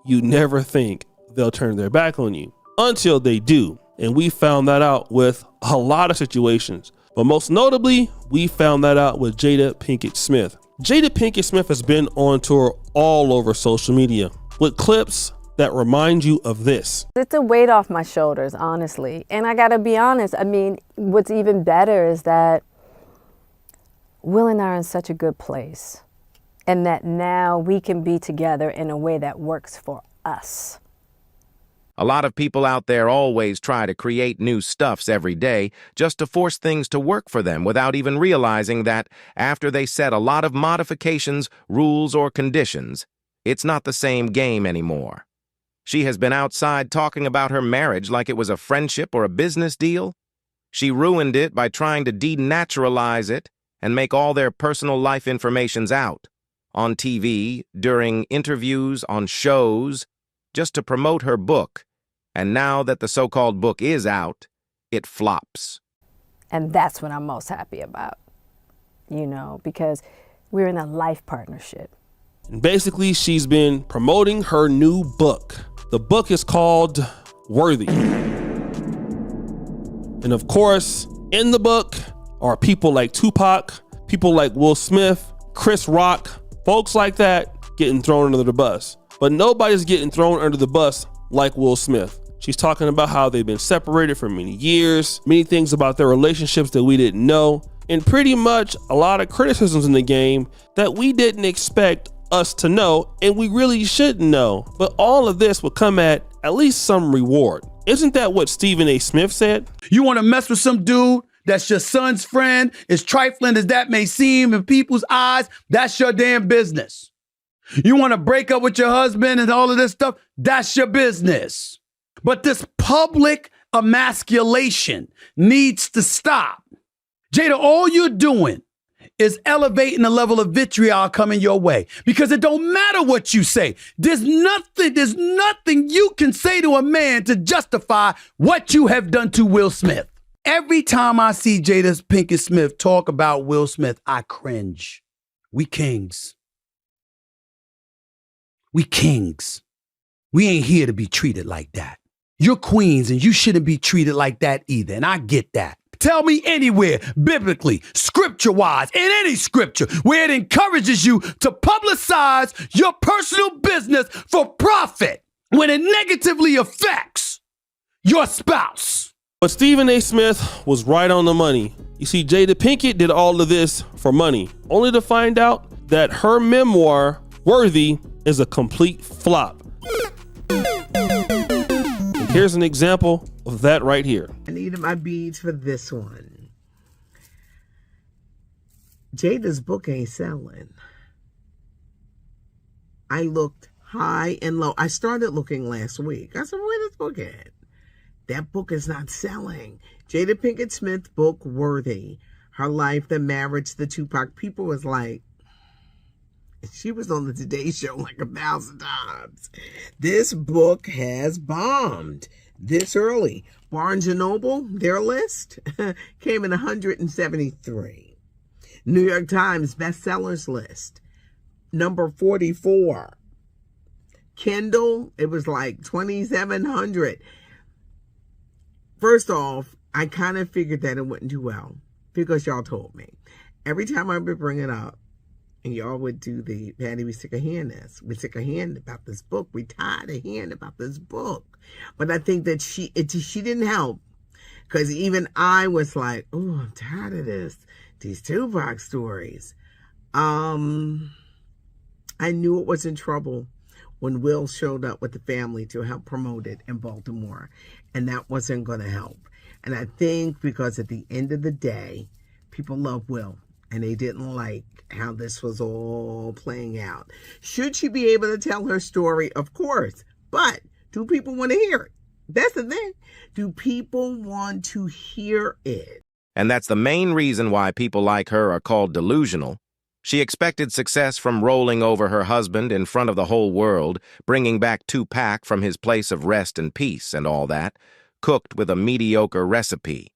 you never think they'll turn their back on you until they do. And we found that out with a lot of situations. But most notably, we found that out with Jada Pinkett Smith. Jada Pinkett Smith has been on tour all over social media with clips that remind you of this. It's a weight off my shoulders, honestly. And I gotta be honest, I mean, what's even better is that Will and I are in such a good place, and that now we can be together in a way that works for us. A lot of people out there always try to create new stuffs every day just to force things to work for them without even realizing that after they set a lot of modifications, rules, or conditions, it's not the same game anymore. She has been outside talking about her marriage like it was a friendship or a business deal. She ruined it by trying to denaturalize it and make all their personal life informations out on TV, during interviews, on shows, just to promote her book. And now that the so-called book is out, it flops. And that's what I'm most happy about, you know, because we're in a life partnership. And basically, she's been promoting her new book. The book is called Worthy. And of course, in the book are people like Tupac, people like Will Smith, Chris Rock, folks like that getting thrown under the bus. But nobody's getting thrown under the bus like Will Smith. She's talking about how they've been separated for many years, many things about their relationships that we didn't know, and pretty much a lot of criticisms in the game that we didn't expect us to know, and we really shouldn't know. But all of this will come at least some reward. Isn't that what Stephen A. Smith said? You want to mess with some dude that's your son's friend, as trifling as that may seem in people's eyes, that's your damn business. You want to break up with your husband and all of this stuff, that's your business. But this public emasculation needs to stop. Jada, all you're doing is elevating the level of vitriol coming your way, because it don't matter what you say. There's nothing you can say to a man to justify what you have done to Will Smith. Every time I see Jada Pinkett Smith talk about Will Smith, I cringe. We kings. We kings. We ain't here to be treated like that. You're queens and you shouldn't be treated like that either, and I get that. Tell me anywhere, biblically, scripture-wise, in any scripture, where it encourages you to publicize your personal business for profit when it negatively affects your spouse. But Stephen A. Smith was right on the money. You see, Jada Pinkett did all of this for money, only to find out that her memoir, Worthy, is a complete flop. And here's an example of that right here. I needed my beads for this one. Jada's book ain't selling. I looked high and low. I started looking last week. I said, where this book at? That book is not selling. Jada Pinkett Smith book, Worthy. Her life, the marriage, the Tupac. People was like, she was on the Today Show like 1,000 times. This book has bombed this early. Barnes & Noble, their list, came in 173. New York Times bestsellers list, number 44. Kindle, it was like 2,700. First off, I kind of figured that it wouldn't do well because y'all told me. Every time I would bring it up, and y'all would do the, Patty, we sick of hearing this. We sick of hearing about this book. We tired of hearing about this book. But I think that she didn't help. Because even I was like, oh, I'm tired of this. These Tupac stories. I knew it was in trouble when Will showed up with the family to help promote it in Baltimore. And that wasn't going to help. And I think because at the end of the day, people love Will. And they didn't like how this was all playing out. Should she be able to tell her story? Of course. But do people want to hear it? That's the thing. Do people want to hear it? And that's the main reason why people like her are called delusional. She expected success from rolling over her husband in front of the whole world, bringing back Tupac from his place of rest and peace and all that, cooked with a mediocre recipe.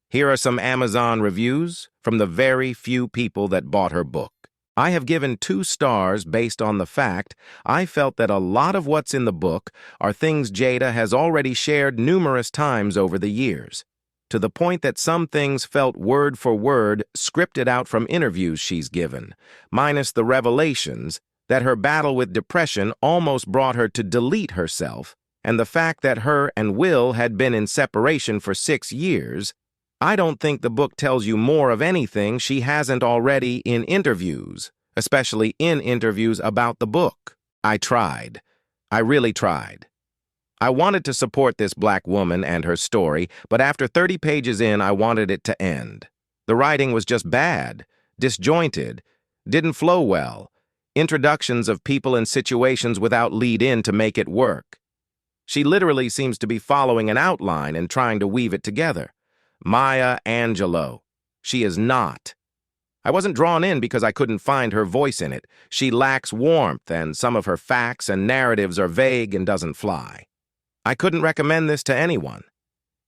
Here are some Amazon reviews from the very few people that bought her book. I have given 2 stars based on the fact I felt that a lot of what's in the book are things Jada has already shared numerous times over the years, to the point that some things felt word for word scripted out from interviews she's given, minus the revelations that her battle with depression almost brought her to delete herself, and the fact that her and Will had been in separation for 6 years. I don't think the book tells you more of anything she hasn't already in interviews, especially in interviews about the book. I tried. I really tried. I wanted to support this black woman and her story, but after 30 pages in, I wanted it to end. The writing was just bad, disjointed, didn't flow well, introductions of people and situations without lead-in to make it work. She literally seems to be following an outline and trying to weave it together. Maya Angelou. She is not. I wasn't drawn in because I couldn't find her voice in it. She lacks warmth, and some of her facts and narratives are vague and doesn't fly. I couldn't recommend this to anyone.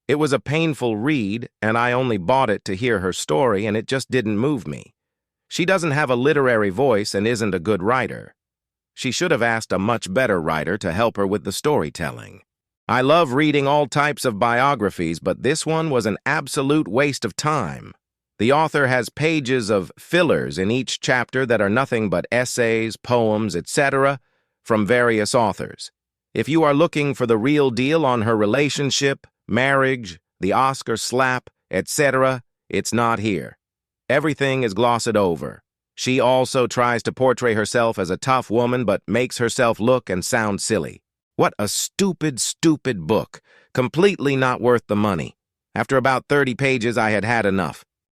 It was a painful read, and I only bought it to hear her story, and it just didn't move me. She doesn't have a literary voice and isn't a good writer. She should have asked a much better writer to help her with the storytelling. I love reading all types of biographies, but this one was an absolute waste of time. The author has pages of fillers in each chapter that are nothing but essays, poems, etc. from various authors. If you are looking for the real deal on her relationship, marriage, the Oscar slap, etc., it's not here. Everything is glossed over. She also tries to portray herself as a tough woman but makes herself look and sound silly. What a stupid, stupid book. Completely not worth the money. After about 30 pages, I had had enough.